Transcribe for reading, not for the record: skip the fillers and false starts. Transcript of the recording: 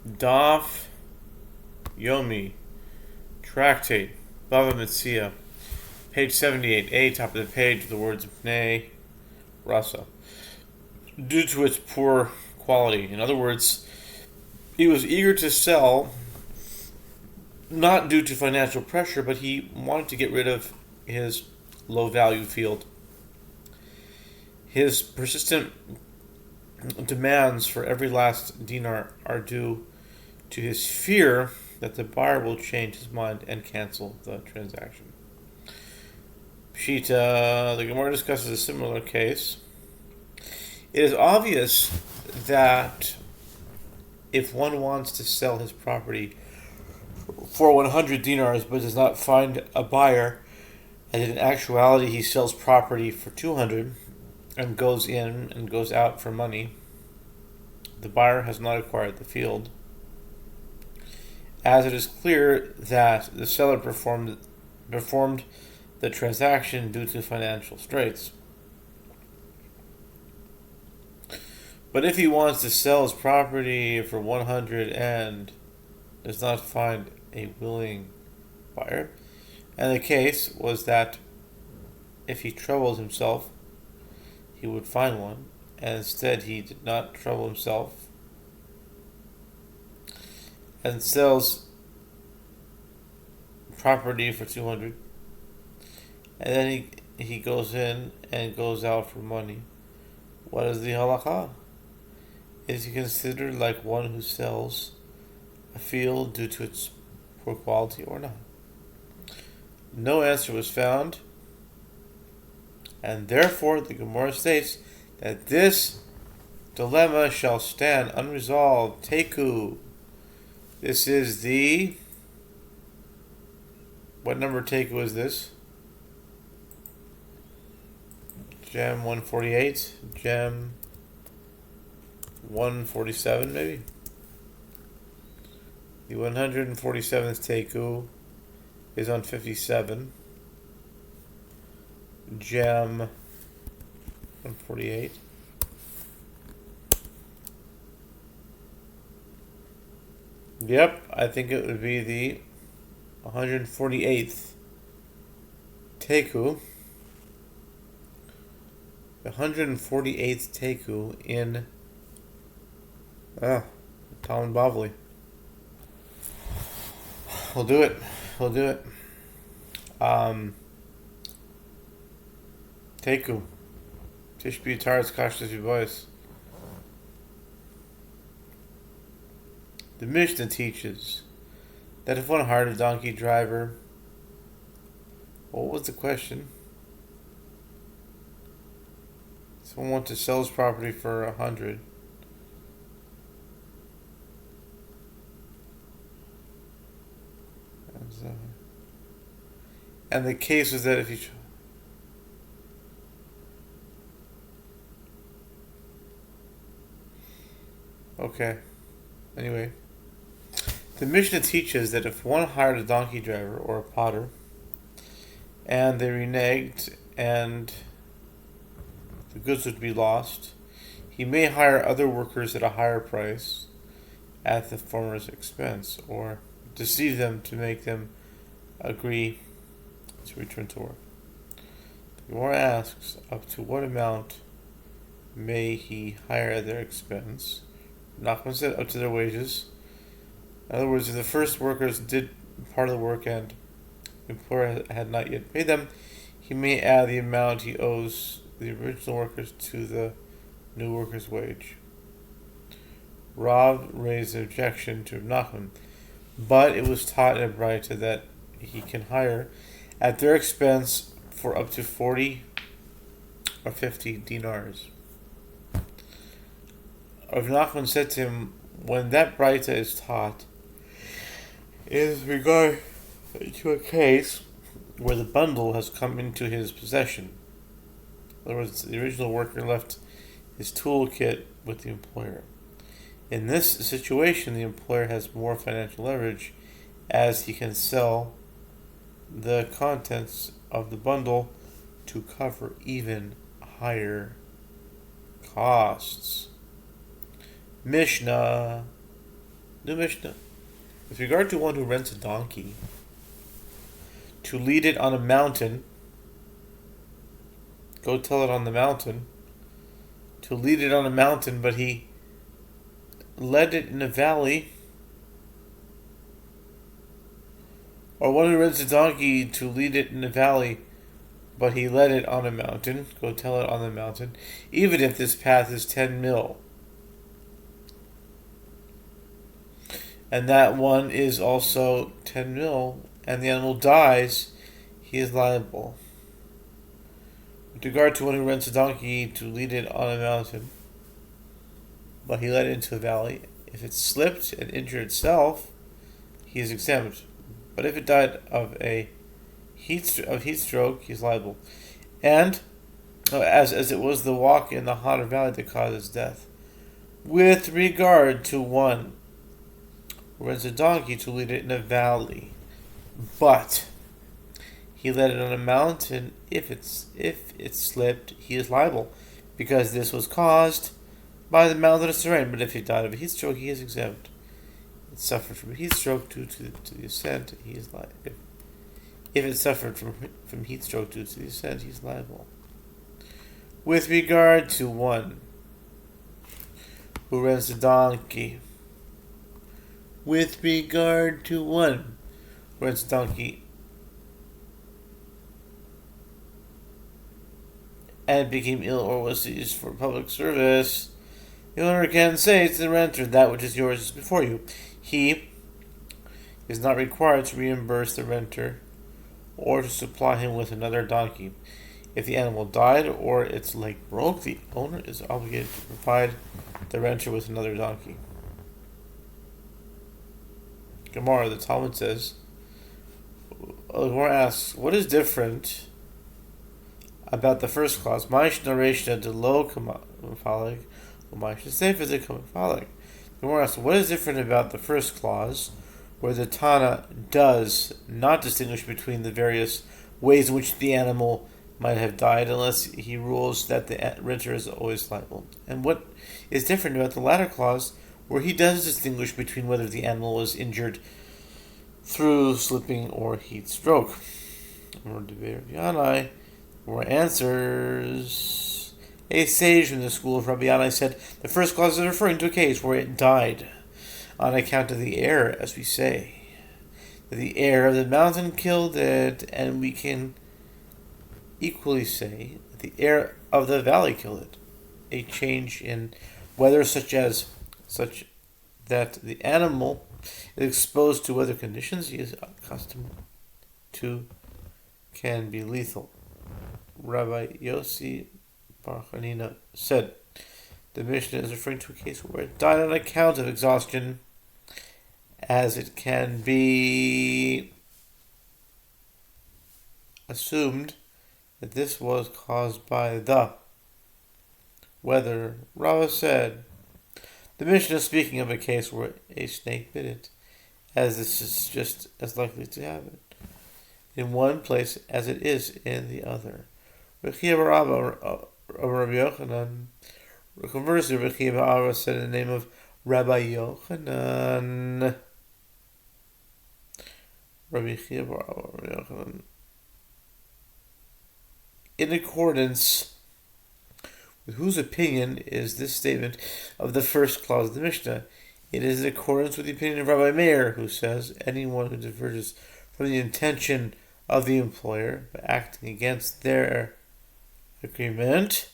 Daf Yomi, Tractate, Bava Metzia, page 78a, top of the page, the words Pnei Rasa. Due to its poor quality. In other words, he was eager to sell, not due to financial pressure, but he wanted to get rid of his low value field. His persistent demands for every last dinar are due to his fear that the buyer will change his mind and cancel the transaction. Pshita, the Gemara discusses a similar case. It is obvious that if one wants to sell his property for 100 dinars but does not find a buyer, and in actuality he sells property for 200 and goes in and goes out for money, the buyer has not acquired the field, as it is clear that the seller performed the transaction due to financial straits. But if he wants to sell his property for 100 and does not find a willing buyer, and the case was that if he troubled himself, he would find one, and instead he did not trouble himself and sells property for 200, and then he goes in and goes out for money. What is the halakha? Is he considered like one who sells a field due to its poor quality or not? No answer was found, and therefore the Gemara states that this dilemma shall stand unresolved. Teku. This is the... What number teku is this? Gem 148? Gem 147 maybe? The 147th teku is on 57. Gem 148. Yep, I think it would be the 148th teku. The 148th teku in Talmud Bavli. We'll do it. Teku. Tishbi Taretz Kashtas Vibois. The Mishnah teaches that if one hired a donkey driver, what was the question? Someone wants to sell his property for 100. And the case was that if you... Okay. Anyway. The Mishnah teaches that if one hired a donkey driver or a potter, and they reneged and the goods would be lost, he may hire other workers at a higher price at the former's expense, or deceive them to make them agree to return to work. The Gemara asks, up to what amount may he hire at their expense? Nachman said up to their wages. In other words, if the first workers did part of the work and the employer had not yet paid them, he may add the amount he owes the original workers to the new worker's wage. Rav raised an objection to Nachman, but it was taught in a Braita that he can hire at their expense for up to 40 or 50 dinars. Rav Nachman said to him, when that Braita is taught, it is regard to a case where the bundle has come into his possession. In other words, the original worker left his toolkit with the employer. In this situation, the employer has more financial leverage as he can sell the contents of the bundle to cover even higher costs. Mishnah. New Mishnah. With regard to one who rents a donkey to lead it on a mountain, go tell it on the mountain, to lead it on a mountain, but he led it in a valley, or one who rents a donkey to lead it in a valley, but he led it on a mountain, go tell it on the mountain, even if this path is 10 mil. And that one is also 10 mil, and the animal dies, he is liable. With regard to one who rents a donkey to lead it on a mountain, but he led it into a valley, if it slipped and injured itself, he is exempt. But if it died of heat stroke, he is liable. And as it was the walk in the hotter valley that caused its death. With regard to one who rents a donkey to lead it in a valley, but he led it on a mountain, if it slipped, he is liable, because this was caused by the mountainous terrain. But if he died of a heat stroke, he is exempt. It suffered from a heat stroke due to the ascent, he is liable. If it suffered from heat stroke due to the ascent, he is liable. With regard to one who rents a donkey, with regard to one who rents a donkey and became ill or was used for public service, the owner can say to the renter, that which is yours is before you. He is not required to reimburse the renter or to supply him with another donkey. If the animal died or its leg broke, the owner is obligated to provide the renter with another donkey. Gemara, the Talmud says, Gemara asks, what is different about the first clause? Gemara asks, what is different about the first clause, where the Tana does not distinguish between the various ways in which the animal might have died, unless he rules that the renter is always liable? And what is different about the latter clause, where he does distinguish between whether the animal was injured through slipping or heat stroke? Or answers. A sage from the school of Rabbi Yanai said the first clause is referring to a case where it died on account of the air, as we say. The air of the mountain killed it, and we can equally say that the air of the valley killed it. A change in weather such that the animal is exposed to weather conditions he is accustomed to can be lethal. Rabbi Yossi Bar Chanina said the Mishnah is referring to a case where it died on account of exhaustion, as it can be assumed that this was caused by the weather. Rava said the Mishnah is speaking of a case where a snake bit it, as this is just as likely to happen in one place as it is in the other. Conversely, Rabbi Bar said in the name of Rabbi Yochanan, in accordance with whose opinion is this statement of the first clause of the Mishnah? It is in accordance with the opinion of Rabbi Meir, who says anyone who diverges from the intention of the employer by acting against their agreement